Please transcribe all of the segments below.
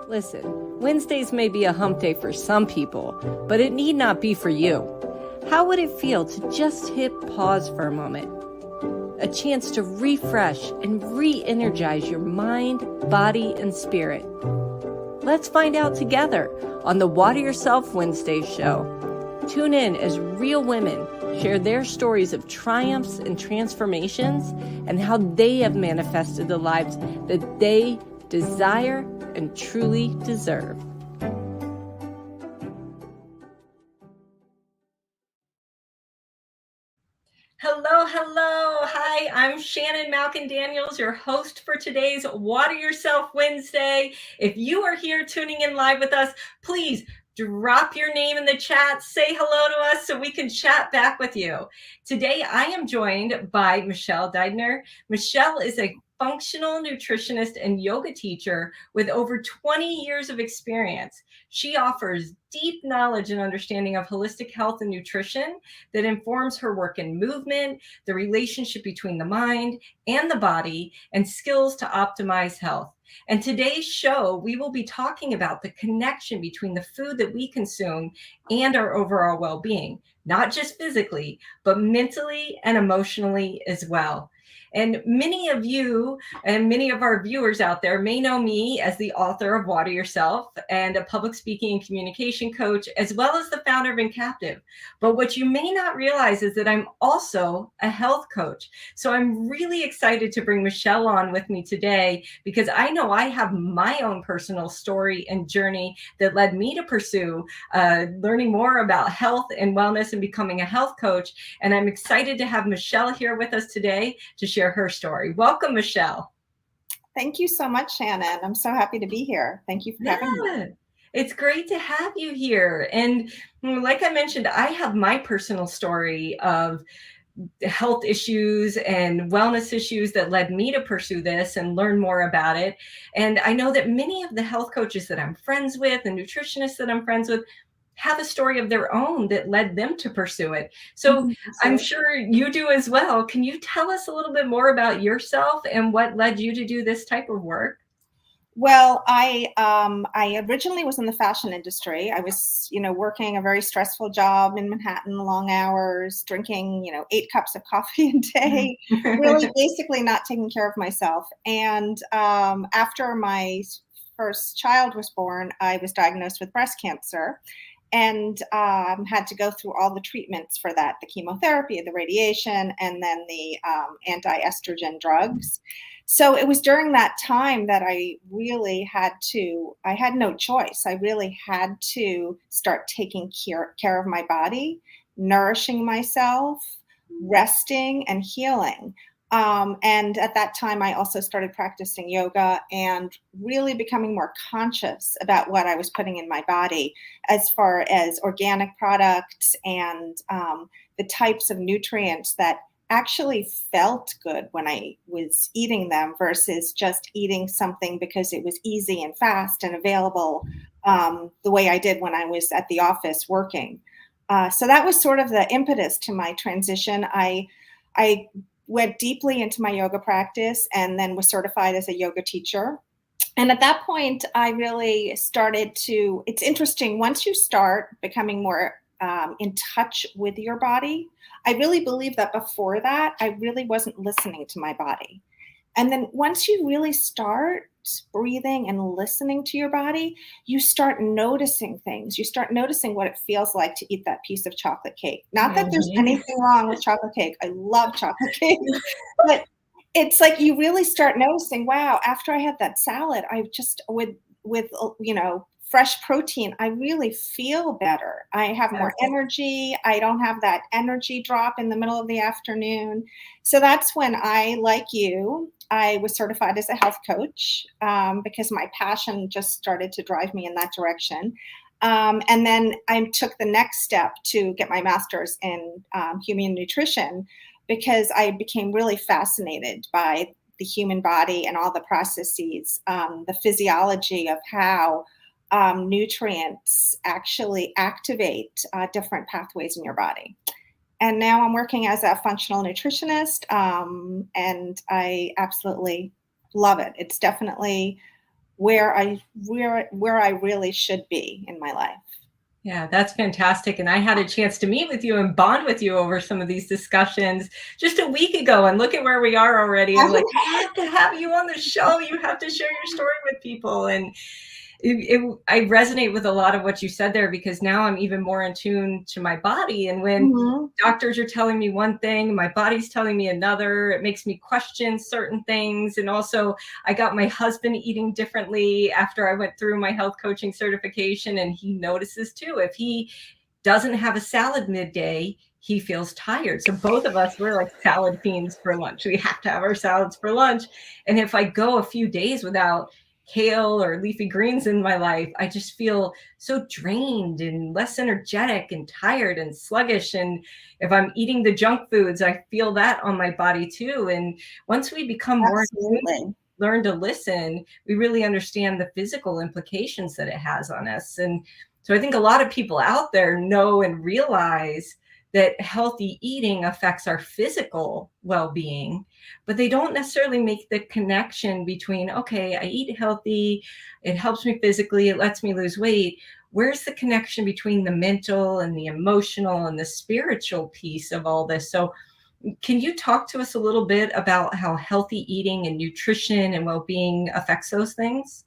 Listen, Wednesdays may be a hump day for some people, but it need not be for you. How would it feel to just hit pause for a moment? A chance to refresh and re-energize your mind, body, and spirit. Let's find out together on the Water Yourself Wednesday show. Tune in as real women share their stories of triumphs and transformations and how they have manifested the lives that they desire and truly deserve. Hello, hello. Hi, I'm Shannon Malkin-Daniels, your host for today's Water Yourself Wednesday. If you are here tuning in live with us, please drop your name in the chat, say hello to us so we can chat back with you. Today, I am joined by Michelle Didner. Michelle is a functional nutritionist and yoga teacher with over 20 years of experience. She offers deep knowledge and understanding of holistic health and nutrition that informs her work in movement, the relationship between the mind and the body, and skills to optimize health. And today's show, we will be talking about the connection between the food that we consume and our overall well-being, not just physically, but mentally and emotionally as well. And many of you and many of our viewers out there may know me as the author of Water Yourself and a public speaking and communication coach, as well as the founder of Incaptive. But what you may not realize is that I'm also a health coach. So I'm really excited to bring Michelle on with me today because I know I have my own personal story and journey that led me to pursue learning more about health and wellness and becoming a health coach. And I'm excited to have Michelle here with us today to share her story. Welcome, Michelle. Thank you so much, Shannon. I'm so happy to be here. Thank you for having me. It's great to have you here. And like I mentioned, I have my personal story of health issues and wellness issues that led me to pursue this and learn more about it. And I know that many of the health coaches that I'm friends with and nutritionists that I'm friends with have a story of their own that led them to pursue it. So I'm sure you do as well. Can you tell us a little bit more about yourself and what led you to do this type of work? Well, I originally was in the fashion industry. I was, working a very stressful job in Manhattan, long hours, drinking, 8 cups of coffee a day, really basically not taking care of myself. And after my first child was born, I was diagnosed with breast cancer and had to go through all the treatments for that, the chemotherapy, the radiation, and then the anti-estrogen drugs. So it was during that time that I really I had no choice. I really had to start taking care of my body, nourishing myself, resting, and healing. And at that time, I also started practicing yoga and really becoming more conscious about what I was putting in my body as far as organic products and the types of nutrients that actually felt good when I was eating them versus just eating something because it was easy and fast and available the way I did when I was at the office working. So that was sort of the impetus to my transition. I went deeply into my yoga practice and then was certified as a yoga teacher. And at that point, I really started to, it's interesting, once you start becoming more in touch with your body, I really believe that before that, I really wasn't listening to my body. And then once you really start breathing and listening to your body, you start noticing things. You start noticing what it feels like to eat that piece of chocolate cake. Not that there's anything wrong with chocolate cake. I love chocolate cake. But it's like you really start noticing, wow, after I had that salad, I just with fresh protein, I really feel better. I have more energy. I don't have that energy drop in the middle of the afternoon. So that's when I, like you, I was certified as a health coach because my passion just started to drive me in that direction. And then I took the next step to get my master's in human nutrition because I became really fascinated by the human body and all the processes, the physiology of how nutrients actually activate different pathways in your body. And now I'm working as a functional nutritionist, and I absolutely love it. It's definitely where I really should be in my life. Yeah, that's fantastic. And I had a chance to meet with you and bond with you over some of these discussions just a week ago. And look at where we are already. I'm like, I have to have you on the show. You have to share your story with people. And I resonate with a lot of what you said there, because now I'm even more in tune to my body. And when doctors are telling me one thing, my body's telling me another, it makes me question certain things. And also, I got my husband eating differently after I went through my health coaching certification, and he notices too. If he doesn't have a salad midday, he feels tired. So both of us, we're like salad fiends for lunch. We have to have our salads for lunch. And if I go a few days without kale or leafy greens in my life, I just feel so drained and less energetic and tired and sluggish. And if I'm eating the junk foods, I feel that on my body too. And once we become more learn to listen, we really understand the physical implications that it has on us. And so I think a lot of people out there know and realize that healthy eating affects our physical well-being, but they don't necessarily make the connection between, okay, I eat healthy, it helps me physically, it lets me lose weight. Where's the connection between the mental and the emotional and the spiritual piece of all this? So can you talk to us a little bit about how healthy eating and nutrition and well-being affects those things?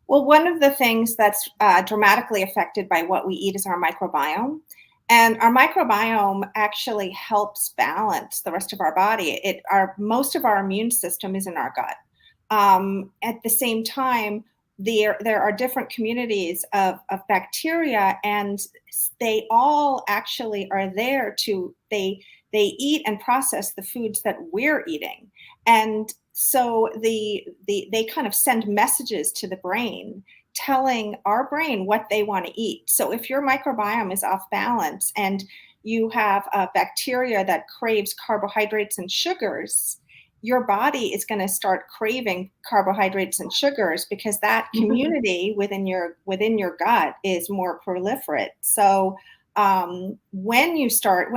Well, one of the things that's dramatically affected by what we eat is our microbiome. And our microbiome actually helps balance the rest of our body. Most of our immune system is in our gut. At the same time, there are different communities of bacteria, and they all actually are there they eat and process the foods that we're eating. And so they kind of send messages to the brain, telling our brain what they want to eat. So if your microbiome is off balance and you have a bacteria that craves carbohydrates and sugars, your body is going to start craving carbohydrates and sugars, because that community within your gut is more proliferate. So when you start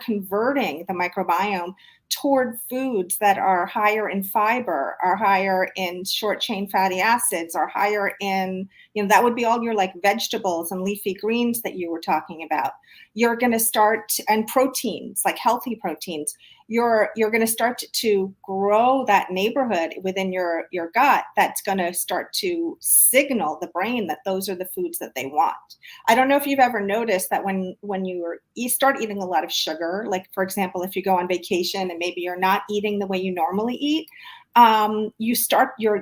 converting the microbiome toward foods that are higher in fiber, are higher in short chain fatty acids, are higher in, that would be all your like vegetables and leafy greens that you were talking about. You're going to start, and proteins, like healthy proteins, you're going to start to grow that neighborhood within your gut that's going to start to signal the brain that those are the foods that they want. I don't know if you've ever noticed that when you start eating a lot of sugar, like for example, if you go on vacation and maybe you're not eating the way you normally eat, you start your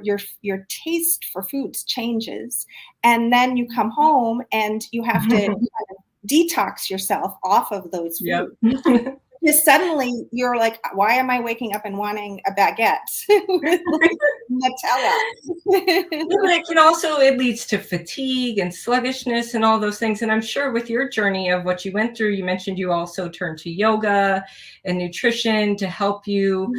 taste for foods changes, and then you come home and you have to kind of detox yourself off of those foods. Yep. Because suddenly you're like, why am I waking up and wanting a baguette with Nutella? It leads to fatigue and sluggishness and all those things. And I'm sure with your journey of what you went through, you mentioned you also turned to yoga and nutrition to help you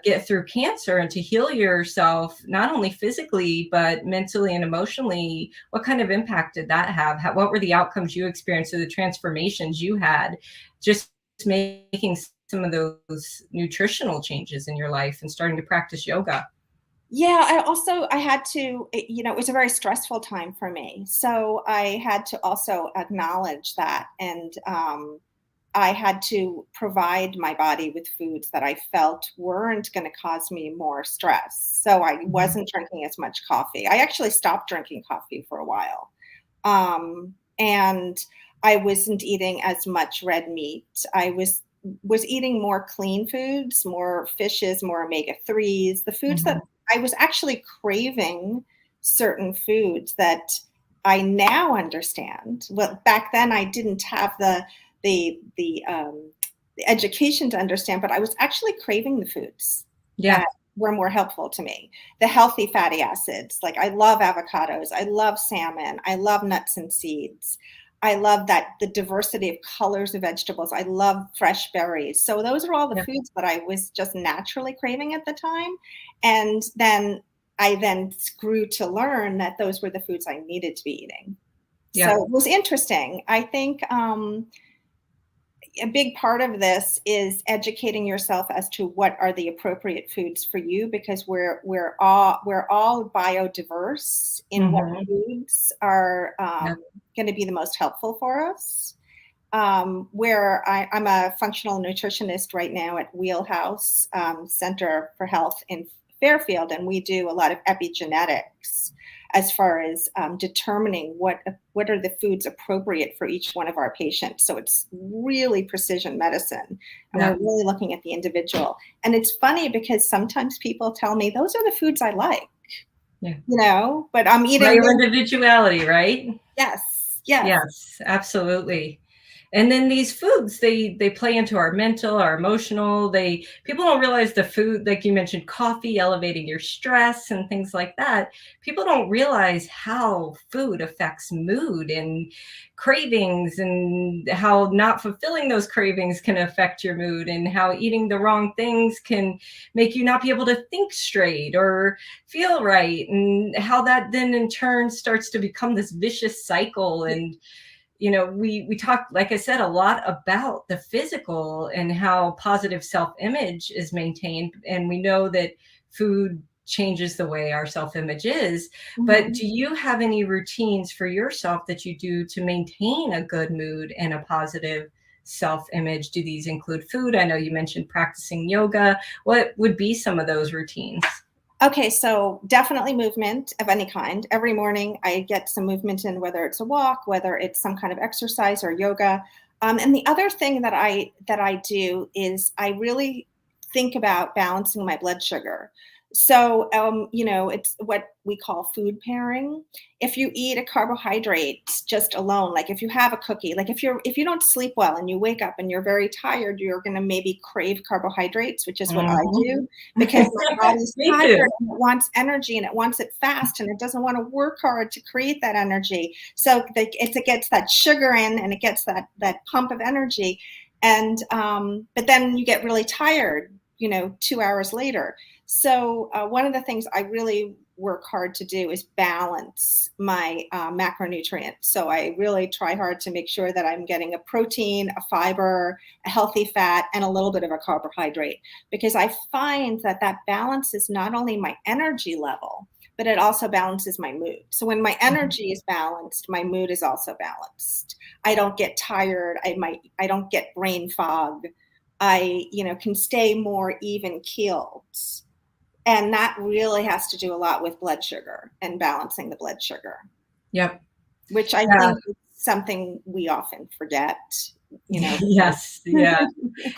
get through cancer and to heal yourself, not only physically, but mentally and emotionally. What kind of impact did that have? What were the outcomes you experienced, or the transformations you had just making some of those nutritional changes in your life and starting to practice yoga? Yeah, I had to, it was a very stressful time for me. So I had to also acknowledge that. And I had to provide my body with foods that I felt weren't going to cause me more stress. So I wasn't drinking as much coffee. I actually stopped drinking coffee for a while. And I wasn't eating as much red meat. I was eating more clean foods, more fishes, more omega-3s, the foods that I was actually craving, certain foods that I now understand. Well, back then I didn't have the education to understand, but I was actually craving the foods that were more helpful to me. The healthy fatty acids, like I love avocados, I love salmon, I love nuts and seeds. I love the diversity of colors of vegetables. I love fresh berries. So those are all the foods that I was just naturally craving at the time. And then I grew to learn that those were the foods I needed to be eating. So it was interesting. I think a big part of this is educating yourself as to what are the appropriate foods for you, because we're all biodiverse in what Mm-hmm. foods are Yeah. going to be the most helpful for us. I'm a functional nutritionist right now at Wheelhouse Center for Health in Fairfield, and we do a lot of epigenetics as far as determining what are the foods appropriate for each one of our patients. So it's really precision medicine, and Yeah. we're really looking at the individual. And it's funny because sometimes people tell me those are the foods I like, Yeah. but I'm By eating. your individuality, right? Yes, yes. Yes, absolutely. And then these foods, they play into our mental, our emotional. People don't realize the food, like you mentioned, coffee elevating your stress and things like that. People don't realize how food affects mood and cravings, and how not fulfilling those cravings can affect your mood, and how eating the wrong things can make you not be able to think straight or feel right, and how that then in turn starts to become this vicious cycle. And we talk, like I said, a lot about the physical and how positive self-image is maintained, and we know that food changes the way our self-image is. But do you have any routines for yourself that you do to maintain a good mood and a positive self-image? Do these include food? I know you mentioned practicing yoga. What would be some of those routines? Okay, so definitely movement of any kind. Every morning I get some movement in, whether it's a walk, whether it's some kind of exercise or yoga. And the other thing that I do is I really think about balancing my blood sugar. So it's what we call food pairing. If you eat a carbohydrate just alone, like if you have a cookie, like if you don't sleep well and you wake up and you're very tired, you're going to maybe crave carbohydrates, which is what I do, because my body's Me tired too. and it wants energy and it wants it fast and it doesn't want to work hard to create that energy. So it gets that sugar in and it gets that pump of energy. And but then you get really tired, 2 hours later. So one of the things I really work hard to do is balance my macronutrients. So I really try hard to make sure that I'm getting a protein, a fiber, a healthy fat, and a little bit of a carbohydrate, because I find that balances not only my energy level, but it also balances my mood. So when my energy is balanced, my mood is also balanced. I don't get tired. I don't get brain fog. I can stay more even keeled. And that really has to do a lot with blood sugar and balancing the blood sugar. Yep. Which I Yeah. think is something we often forget. Yes. Yeah.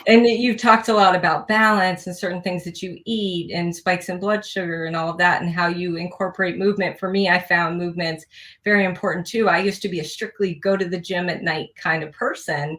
And you've talked a lot about balance and certain things that you eat and spikes in blood sugar and all of that, and how you incorporate movement. For me, I found movements very important too. I used to be a strictly go to the gym at night kind of person.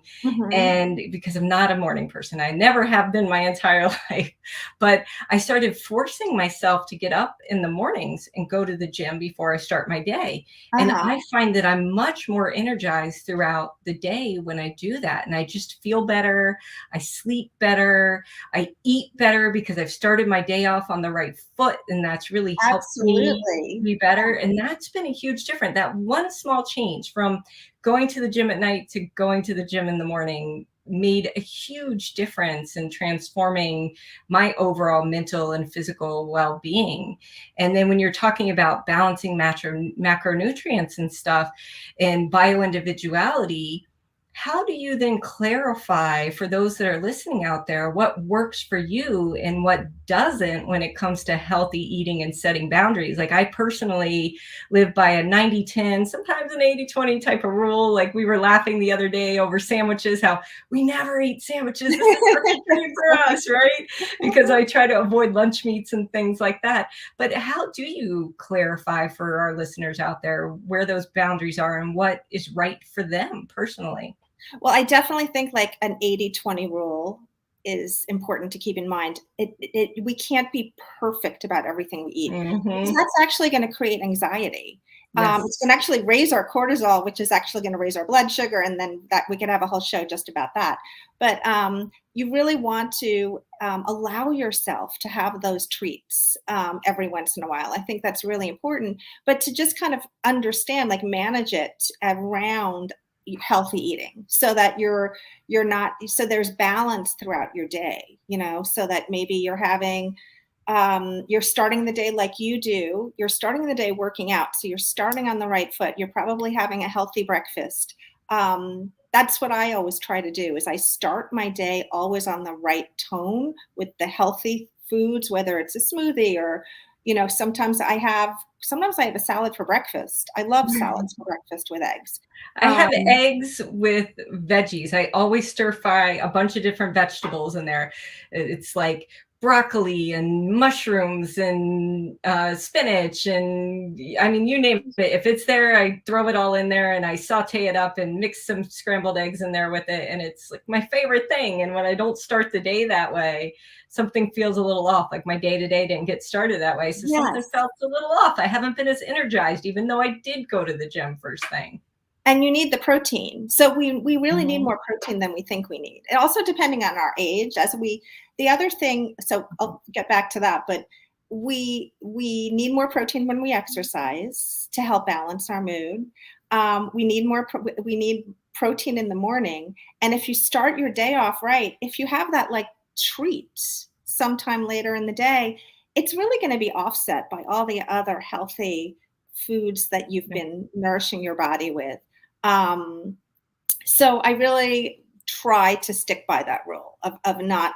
And because I'm not a morning person, I never have been my entire life, but I started forcing myself to get up in the mornings and go to the gym before I start my day. And I find that I'm much more energized throughout the day when I do that. And I just feel better. I sleep better. I eat better because I've started my day off on the right foot. And that's really helped me Absolutely. be better. And that's been a huge difference. That one small change from going to the gym at night to going to the gym in the morning made a huge difference in transforming my overall mental and physical well-being. And then when you're talking about balancing macronutrients and stuff and bioindividuality, how do you then clarify for those that are listening out there what works for you and what doesn't when it comes to healthy eating and setting boundaries? Like, I personally live by a 90-10, sometimes an 80-20 type of rule. Like, we were laughing the other day over sandwiches, how we never eat sandwiches. This is such a treat for us, right? Because I try to avoid lunch meats and things like that. But how do you clarify for our listeners out there where those boundaries are and what is right for them personally? Well, I definitely think like an 80-20 rule is important to keep in mind. We can't be perfect about everything we eat, because that's actually going to create anxiety. Yes. It's going to actually raise our cortisol, which is actually going to raise our blood sugar, and then that we could have a whole show just about that. But you really want to allow yourself to have those treats every once in a while. I think that's really important. But to just kind of understand, like manage it around healthy eating, so that you're not, so there's balance throughout your day, so that maybe you're having, you're starting the day like you do. You're starting the day working out, so you're starting on the right foot. You're probably having a healthy breakfast. That's what I always try to do, is I start my day always on the right tone with the healthy foods, whether it's a smoothie or, sometimes I have a salad for breakfast. I love salads for breakfast with eggs. I have eggs with veggies. I always stir fry a bunch of different vegetables in there. It's like broccoli and mushrooms and spinach, and I mean, you name it. If it's there, I throw it all in there and I saute it up and mix some scrambled eggs in there with it. And it's like my favorite thing. And when I don't start the day that way, something feels a little off. Like my day to day didn't get started that way. So something felt a little off. I haven't been as energized, even though I did go to the gym first thing. And you need the protein. So we really need more protein than we think we need. And also depending on our age, the other thing, so I'll get back to that, but we need more protein when we exercise to help balance our mood. We need protein in the morning. And if you start your day off right, if you have that like treat sometime later in the day, it's really going to be offset by all the other healthy foods that you've been nourishing your body with. So I really try to stick by that rule of not,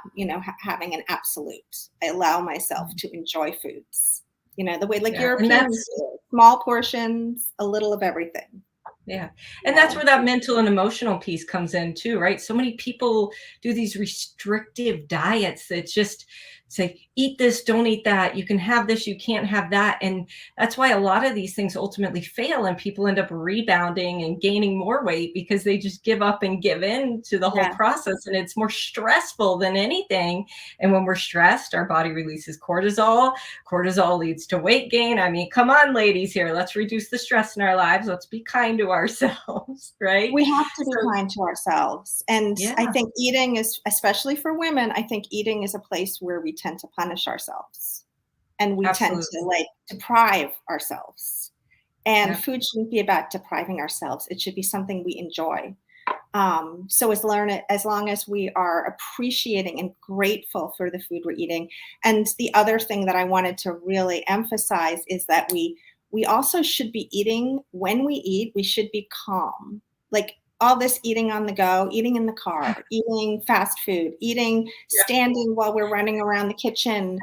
having an absolute. I allow myself to enjoy foods, the way like Europeans do, small portions, a little of everything. Yeah. And that's where that mental and emotional piece comes in too, right? So many people do these restrictive diets that just say, eat this, don't eat that. You can have this, you can't have that. And that's why a lot of these things ultimately fail and people end up rebounding and gaining more weight because they just give up and give in to the whole process. And it's more stressful than anything. And when we're stressed, our body releases cortisol. Cortisol leads to weight gain. I mean, come on, ladies here, let's reduce the stress in our lives. Let's be kind to ourselves, right? We have to be kind to ourselves. And I think eating is, especially for women, I think eating is a place where we tend to punish ourselves and we tend to like deprive ourselves. And food shouldn't be about depriving ourselves. It should be something we enjoy. So as long as we are appreciating and grateful for the food we're eating. And the other thing that I wanted to really emphasize is that we also should be eating, when we eat, we should be calm. Like all this eating on the go, eating in the car, eating fast food, eating standing while we're running around the kitchen,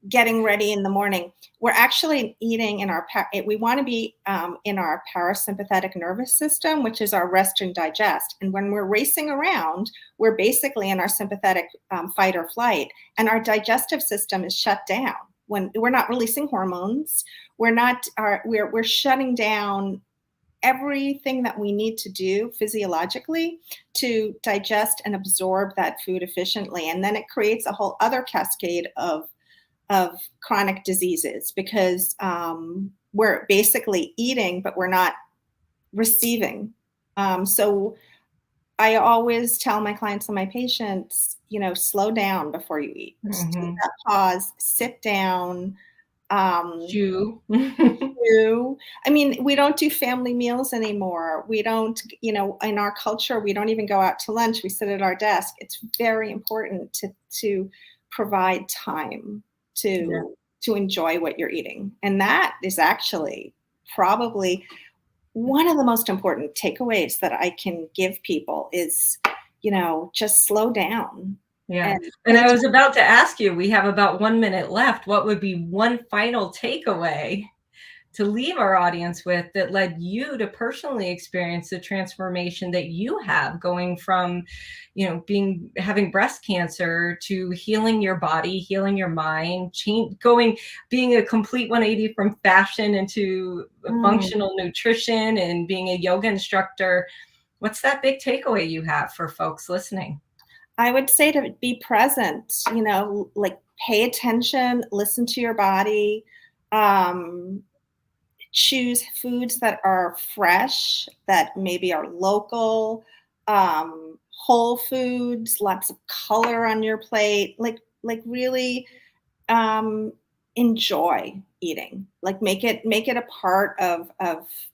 getting ready in the morning. We're actually eating we want to be in our parasympathetic nervous system, which is our rest and digest. And when we're racing around, we're basically in our sympathetic fight or flight, and our digestive system is shut down. When we're not releasing hormones, we're shutting down everything that we need to do physiologically to digest and absorb that food efficiently. And then it creates a whole other cascade of chronic diseases because we're basically eating, but we're not receiving. So I always tell my clients and my patients, slow down before you eat. Take that pause, sit down. Chew. I mean, we don't do family meals anymore. We don't, in our culture, we don't even go out to lunch. We sit at our desk. It's very important to provide time to enjoy what you're eating. And that is actually probably one of the most important takeaways that I can give people is, just slow down. Yeah. And I was about to ask you, we have about 1 minute left. What would be one final takeaway to leave our audience with that led you to personally experience the transformation that you have, going from, having breast cancer to healing your body, healing your mind, being a complete 180 from fashion into functional nutrition and being a yoga instructor? What's that big takeaway you have for folks listening? I would say to be present, like pay attention, listen to your body, choose foods that are fresh, that maybe are local, whole foods, lots of color on your plate, like really enjoy eating. Like make it a part of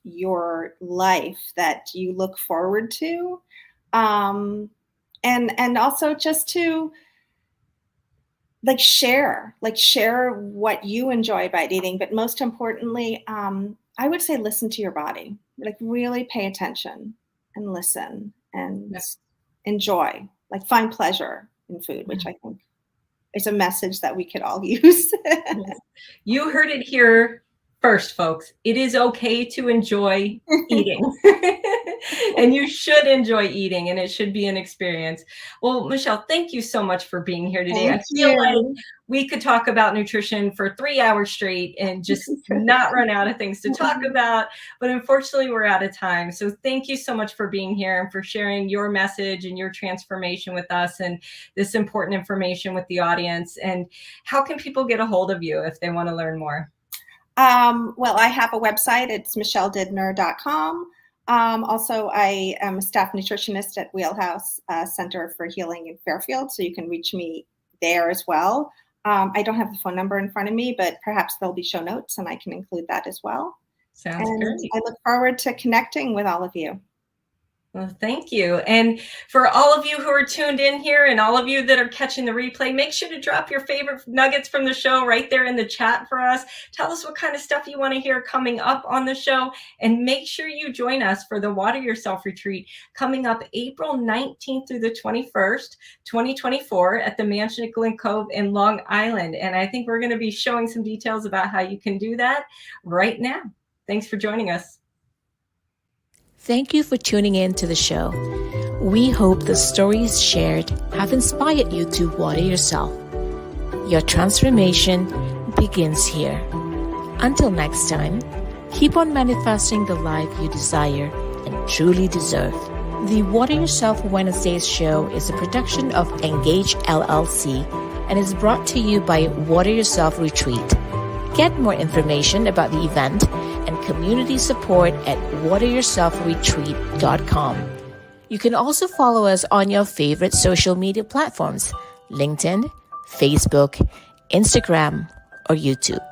your life that you look forward to. And also just to share what you enjoy about eating. But most importantly, I would say listen to your body. Like really pay attention and listen and enjoy. Like find pleasure in food, which I think is a message that we could all use. You heard it here first, folks. It is okay to enjoy eating. And you should enjoy eating, and it should be an experience. Well, Michelle, thank you so much for being here today. Thank I feel you. like we could talk about nutrition for 3 hours straight and just not run out of things to talk about. But unfortunately, we're out of time. So thank you so much for being here and for sharing your message and your transformation with us and this important information with the audience. And how can people get a hold of you if they want to learn more? Well, I have a website. It's michelledidner.com. Also, I am a staff nutritionist at Wheelhouse Center for Healing in Fairfield, so you can reach me there as well. I don't have the phone number in front of me, but perhaps there'll be show notes and I can include that as well. Sounds great. I look forward to connecting with all of you. Well, thank you. And for all of you who are tuned in here and all of you that are catching the replay, make sure to drop your favorite nuggets from the show right there in the chat for us. Tell us what kind of stuff you want to hear coming up on the show. And make sure you join us for the Water Yourself Retreat coming up April 19th through the 21st, 2024 at the Mansion at Glen Cove in Long Island. And I think we're going to be showing some details about how you can do that right now. Thanks for joining us. Thank you for tuning in to the show. We hope the stories shared have inspired you to water yourself. Your transformation begins here. Until next time, keep on manifesting the life you desire and truly deserve. The Water Yourself Wednesdays show is a production of Engage LLC and is brought to you by Water Yourself Retreat. Get more information about the event and community support at wateryourselfretreat.com. You can also follow us on your favorite social media platforms, LinkedIn, Facebook, Instagram, or YouTube.